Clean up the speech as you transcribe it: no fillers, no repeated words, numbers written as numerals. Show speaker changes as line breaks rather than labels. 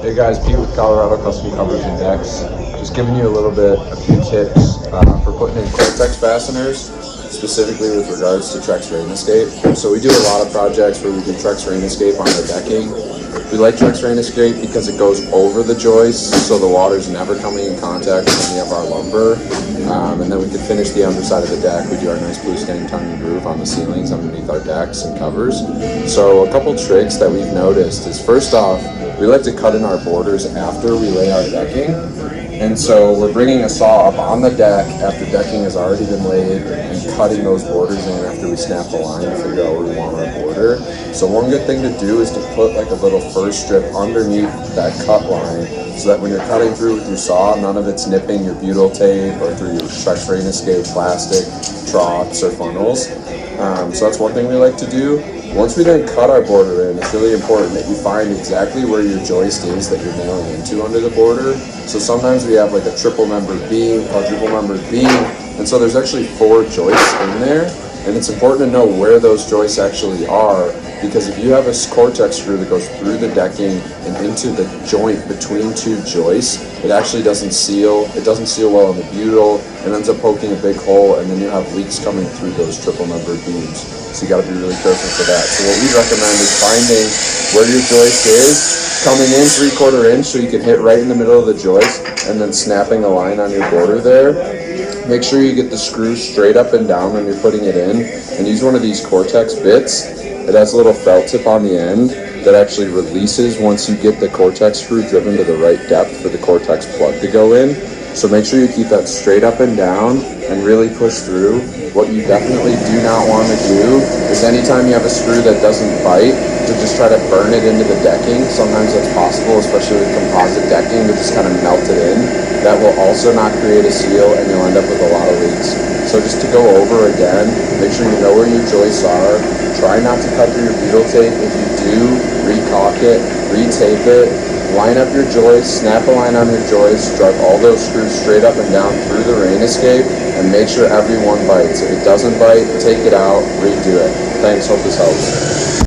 Hey guys, Pete with Colorado Custom Covers and Decks. Just giving you a few tips for putting in Cortex fasteners, specifically with regards to Trex Rain Escape. So we do a lot of projects where we do Trex Rain Escape on our decking. We like Trex Rain Escape because it goes over the joists, so the water's never coming in contact with any of our lumber. And then we can finish the underside of the deck. We do our nice blue stained tongue and groove on the ceilings underneath our decks and covers. So a couple tricks that we've noticed is, first off, we like to cut in our borders after we lay our decking. And so we're bringing a saw up on the deck after decking has already been laid and cutting those borders in after we snap the line to figure out where we want our border. So one good thing to do is to put like a little first strip underneath that cut line, so that when you're cutting through with your saw, none of it's nipping your butyl tape or through your Trex Rain Escape plastic troughs or funnels. So that's one thing we like to do. Once we then cut our border in, it's really important that you find exactly where your joist is that you're nailing into under the border. So sometimes we have like a triple member beam, quadruple member beam, and so there's actually 4 joists in there. And it's important to know where those joists actually are, because if you have a Cortex screw that goes through the decking and into the joint between 2 joists, it actually doesn't seal. It doesn't seal well in the butyl and ends up poking a big hole, and then you have leaks coming through those triple member beams. So you got to be really careful for that. So what we recommend is finding where your joist is, coming in 3/4 inch so you can hit right in the middle of the joist, and then snapping a line on your border there. Make sure you get the screw straight up and down when you're putting it in, and use one of these Cortex bits. It has a little felt tip on the end that actually releases once you get the Cortex screw driven to the right depth for the Cortex plug to go in. So make sure you keep that straight up and down and really push through. What you definitely do not want to do is, anytime you have a screw that doesn't bite, to just try to burn it into the decking. Sometimes that's possible, especially with composite decking, to just kind of melt it in. That will also not create a seal, and you'll end up with a lot of leaks. So just to go over again, make sure you know where your joists are. Try not to cut through your butyl tape. If you do, re-caulk it, re-tape it. Line up your joists, snap a line on your joists, drive all those screws straight up and down through the Rain Escape, and make sure every one bites. If it doesn't bite, take it out, redo it. Thanks, hope this helps.